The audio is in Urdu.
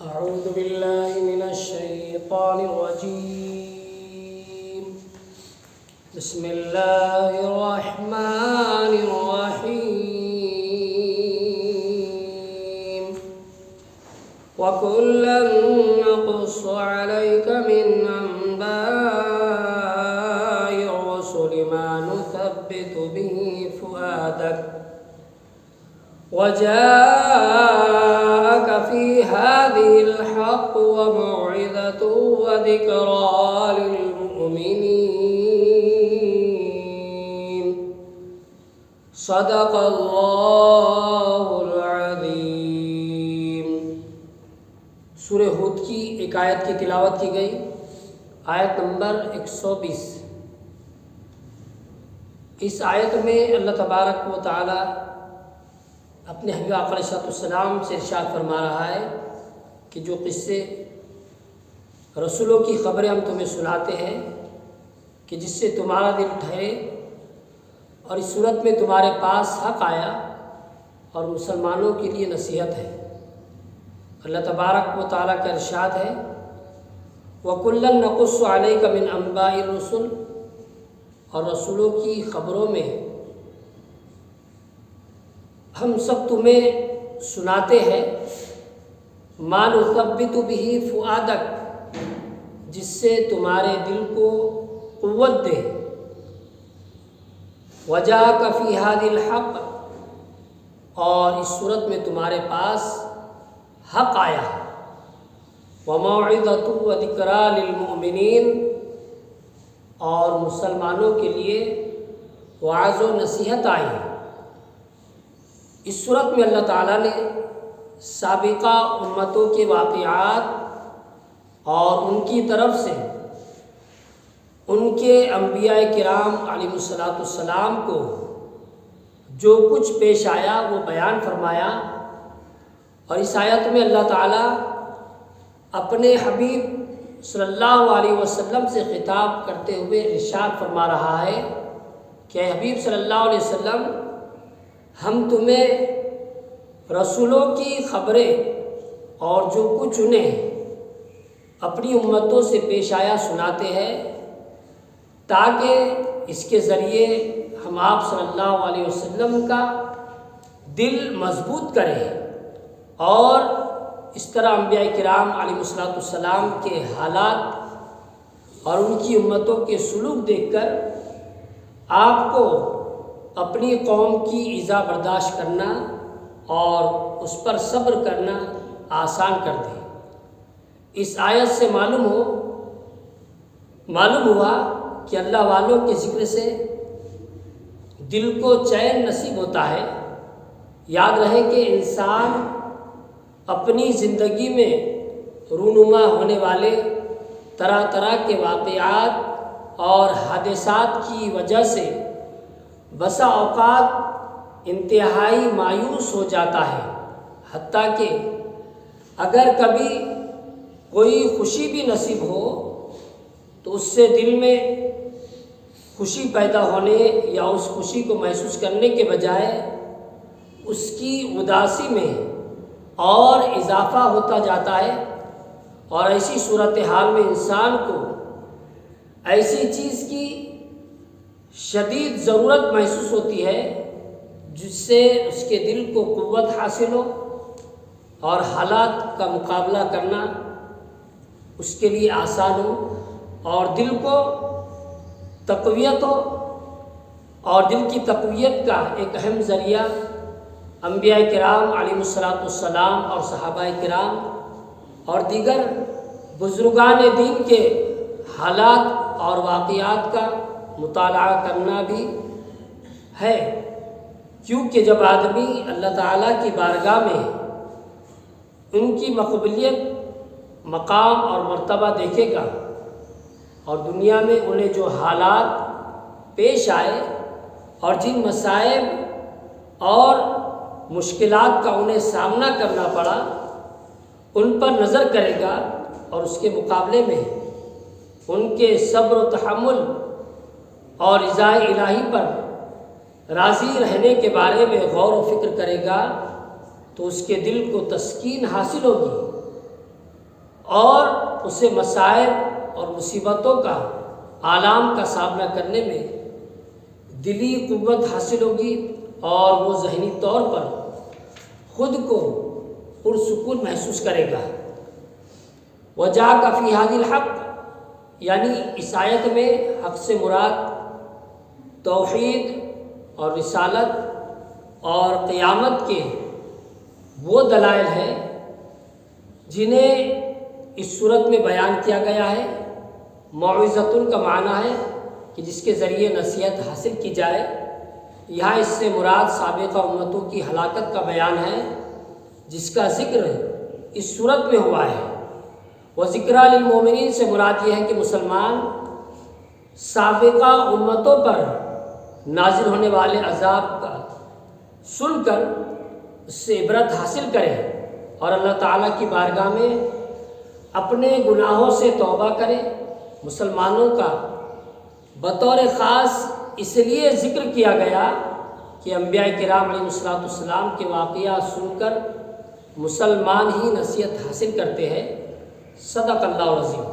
أعوذ بالله من الشيطان الرجيم. بسم الله الرحمن الرحيم. وكلا نقص عليك من أنباء الرسل ما نثبت به فؤادك وجاءك في هذه الحق وموعظة وذكرى للمؤمنين. صدق اللہ العظیم. سورہ ہود کی ایک آیت کی تلاوت کی گئی، آیت نمبر 120. اس آیت میں اللہ تبارک و تعالی اپنے حبیب آقا علیہ السلام سے ارشاد فرما رہا ہے کہ جو قصے رسولوں کی خبریں ہم تمہیں سناتے ہیں کہ جس سے تمہارا دل ٹھہرے اور اس صورت میں تمہارے پاس حق آیا اور مسلمانوں کے لیے نصیحت ہے. اللہ تبارک و تعالیٰ کا ارشاد ہے وَكُلًّا نَقُصُّ عَلَيْكَ مِنْ أَنْبَاءِ الرُّسُلِ، اور رسولوں کی خبروں میں ہم سب تمہیں سناتے ہیں مَا نُثَبِّتُ بِهِ فُؤَادَكَ، جس سے تمہارے دل کو قوت دے. وَجَاءَكَ فِي هَذِهِ الْحَقِّ، اور اس صورت میں تمہارے پاس حق آیا. وَمَوْعِظَةٌ وَذِكْرَى لِلْمُؤْمِنِينَ، اور مسلمانوں کے لیے وعظ و نصیحت آئی. اس صورت میں اللہ تعالیٰ نے سابقہ امتوں کے واقعات اور ان کی طرف سے ان کے انبیاء کرام علیہ السلام کو جو کچھ پیش آیا وہ بیان فرمایا. اور اس آیت میں اللہ تعالیٰ اپنے حبیب صلی اللہ علیہ وسلم سے خطاب کرتے ہوئے ارشاد فرما رہا ہے کہ اے حبیب صلی اللہ علیہ وسلم، ہم تمہیں رسولوں کی خبریں اور جو کچھ انہیں اپنی امتوں سے پیش آیا سناتے ہیں تاکہ اس کے ذریعے ہم آپ صلی اللہ علیہ وسلم کا دل مضبوط کریں اور اس طرح انبیاء کرام علیہ السلام کے حالات اور ان کی امتوں کے سلوک دیکھ کر آپ کو اپنی قوم کی ایذا برداشت کرنا اور اس پر صبر کرنا آسان کر دے. اس آیت سے معلوم ہوا کہ اللہ والوں کے ذکر سے دل کو چین نصیب ہوتا ہے. یاد رہے کہ انسان اپنی زندگی میں رونما ہونے والے طرح طرح کے واقعات اور حادثات کی وجہ سے بسا اوقات انتہائی مایوس ہو جاتا ہے، حتیٰ کہ اگر کبھی کوئی خوشی بھی نصیب ہو تو اس سے دل میں خوشی پیدا ہونے یا اس خوشی کو محسوس کرنے کے بجائے اس کی اداسی میں اور اضافہ ہوتا جاتا ہے. اور ایسی صورتحال میں انسان کو ایسی چیز کی شدید ضرورت محسوس ہوتی ہے جس سے اس کے دل کو قوت حاصل ہو اور حالات کا مقابلہ کرنا اس کے لیے آسان ہو اور دل کو تقویت ہو. اور دل کی تقویت کا ایک اہم ذریعہ انبیاء کرام علیہ السلام اور صحابہ کرام اور دیگر بزرگان دین کے حالات اور واقعات کا مطالعہ کرنا بھی ہے، کیونکہ جب آدمی اللہ تعالیٰ کی بارگاہ میں ان کی مقبولیت، مقام اور مرتبہ دیکھے گا اور دنیا میں انہیں جو حالات پیش آئے اور جن مصائب اور مشکلات کا انہیں سامنا کرنا پڑا ان پر نظر کرے گا اور اس کے مقابلے میں ان کے صبر و تحمل اور رضا الہی پر راضی رہنے کے بارے میں غور و فکر کرے گا تو اس کے دل کو تسکین حاصل ہوگی اور اسے مصائب اور مصیبتوں کا آلام کا سامنا کرنے میں دلی قوت حاصل ہوگی اور وہ ذہنی طور پر خود کو پرسکون محسوس کرے گا۔ وَجَاءَ فِي هَذِهِ الْحَقِّ، یعنی اس آیت میں حق سے مراد توحید اور رسالت اور قیامت کے وہ دلائل ہیں جنہیں اس صورت میں بیان کیا گیا ہے۔ موعظۃ کا معنی ہے کہ جس کے ذریعے نصیحت حاصل کی جائے۔ یہاں اس سے مراد سابقہ امتوں کی ہلاکت کا بیان ہے جس کا ذکر اس صورت میں ہوا ہے۔ وَذِكْرَىٰ لِلْمُؤْمِنِينَ سے مراد یہ ہے کہ مسلمان سابقہ امتوں پر نازل ہونے والے عذاب کا سن کر اس سے عبرت حاصل کرے اور اللہ تعالیٰ کی بارگاہ میں اپنے گناہوں سے توبہ کرے۔ مسلمانوں کا بطور خاص اس لیے ذکر کیا گیا کہ انبیاء کرام علیہ السلام کے واقعات سن کر مسلمان ہی نصیحت حاصل کرتے ہیں۔ صدق اللہ العظیم۔